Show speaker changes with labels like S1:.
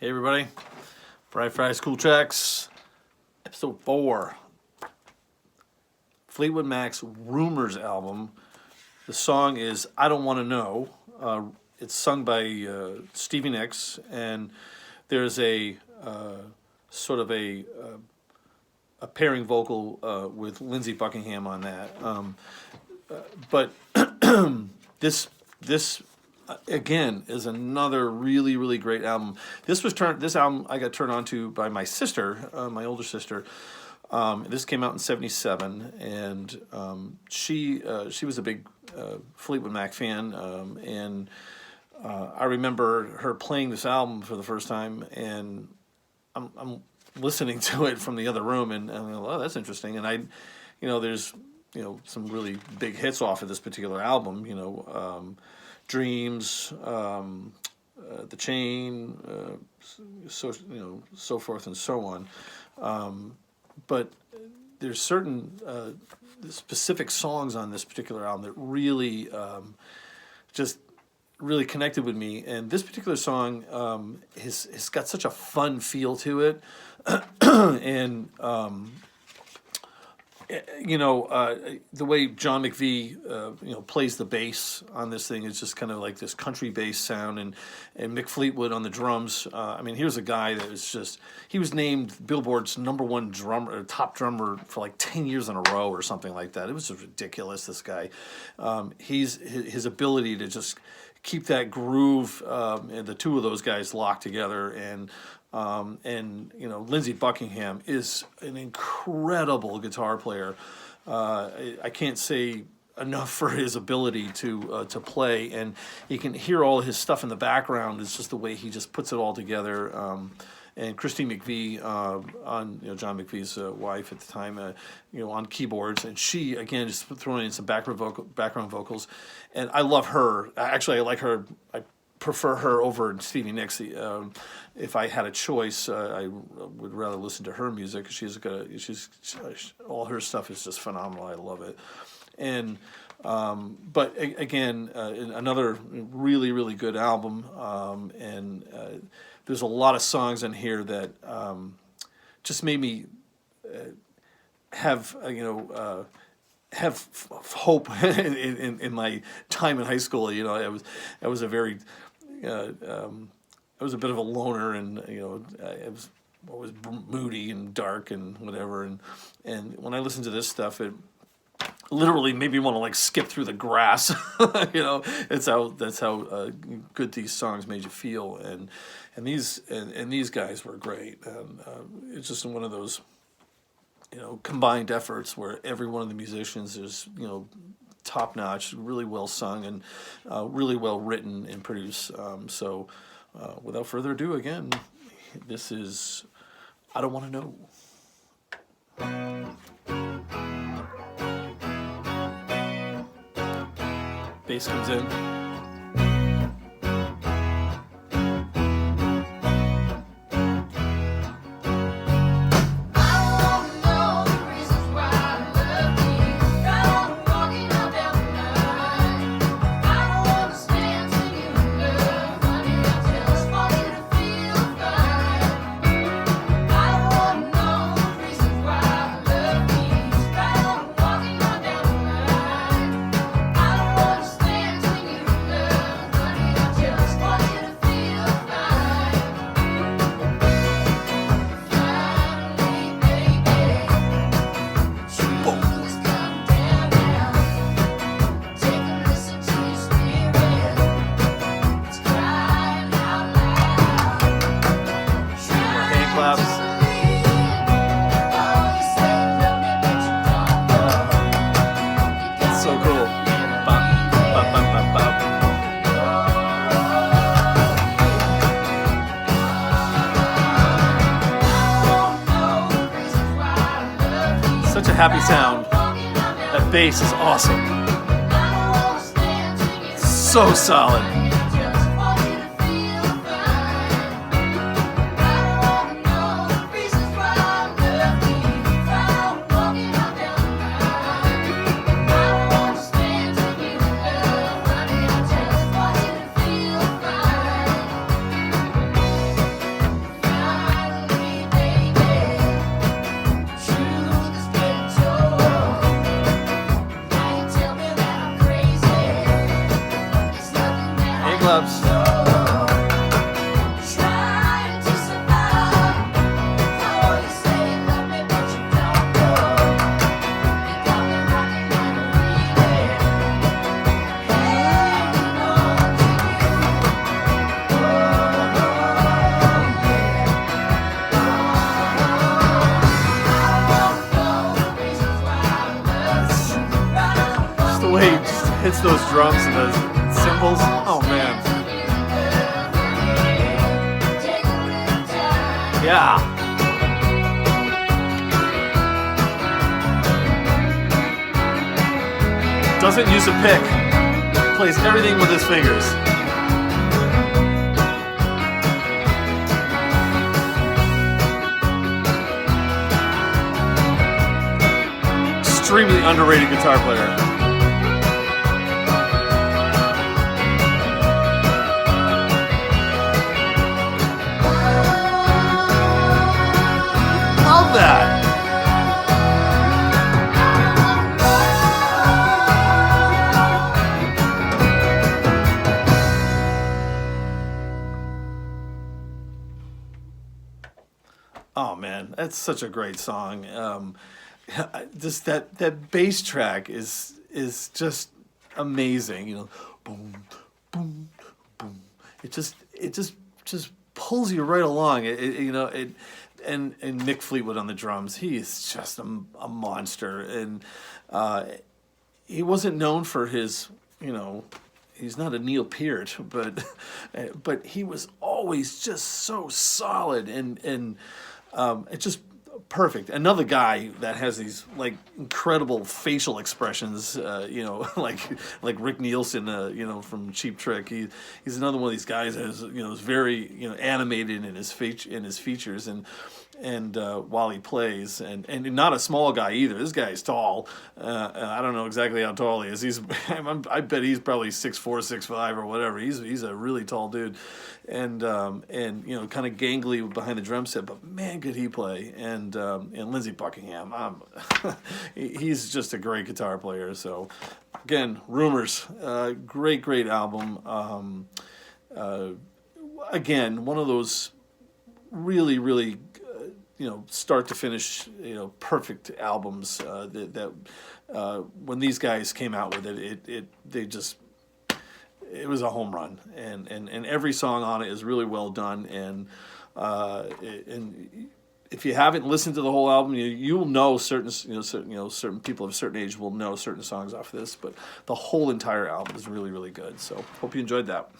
S1: Hey everybody, bryfry School Tracks, episode 4. Fleetwood Mac's Rumors album. The song is "I Don't Want to Know." It's sung by Stevie Nicks, and there's a sort of a pairing vocal with Lindsey Buckingham on that. But this again is another really great album. This album I got turned on to by my sister, my older sister. This came out in '77, and she was a big Fleetwood Mac fan, and I remember her playing this album for the first time, and I'm listening to it from the other room, and I'm like, oh, that's interesting. And there's some really big hits off of this particular album. Dreams, The Chain, so forth and so on. But there's certain specific songs on this particular album that really just really connected with me. And this particular song has got such a fun feel to it, and the way John McVie plays the bass on this thing is just kind of like this country bass sound, and Mick Fleetwood on the drums. Here's a guy that he was named Billboard's #1 drummer, top drummer for like 10 years in a row or something like that. It was just ridiculous, this guy. His ability to just keep that groove, and the two of those guys locked together, and Lindsey Buckingham is an incredible guitar player. I can't say enough for his ability to play, and you can hear all his stuff in the background. It's just the way he just puts it all together. And Christine McVie, on John McVie's wife at the time, on keyboards, and she again just throwing in some background vocals, and I love her. Actually, I like her. I prefer her over Stevie Nicks. If I had a choice, I would rather listen to her music. She's all her stuff is just phenomenal. I love it. And but again, another really good album. And there's a lot of songs in here that just made me have hope in my time in high school. I was a very I was a bit of a loner, and I was always moody and dark and whatever. And when I listened to this stuff, it literally made me want to skip through the grass. That's how good these songs made you feel. And these guys were great. And it's just one of those combined efforts where every one of the musicians is top notch, really well sung, and really well written and produced. So without further ado, again, this is "I Don't Want to Know." Bass comes in. Such a happy sound. That bass is awesome. So solid. those drums and those cymbals. Oh man. Yeah. Doesn't use a pick. Plays everything with his fingers. Extremely underrated guitar player. Love that. Oh man, that's such a great song. Just that bass track is just amazing. You know, boom, boom, boom. It just pulls you right along. And Mick Fleetwood on the drums. He is just a monster, and he wasn't known for his, he's not a Neil Peart, but he was always just so solid and it's just perfect. Another guy that has these like incredible facial expressions, like Rick Nielsen, from Cheap Trick. He's another one of these guys that is very animated in his features and while he plays and not a small guy either. This guy is tall. I don't know exactly how tall he is. I bet he's probably 6'4", 6'5", or whatever. He's a really tall dude, and kind of gangly behind the drum set. But man, could he play! And Lindsey Buckingham, he's just a great guitar player. So again, Rumors, great album. Again, one of those really start to finish, perfect albums that when these guys came out with it was a home run, and every song on it is really well done, and if you haven't listened to the whole album, you'll know certain people of a certain age will know certain songs off this, but the whole entire album is really good. So hope you enjoyed that.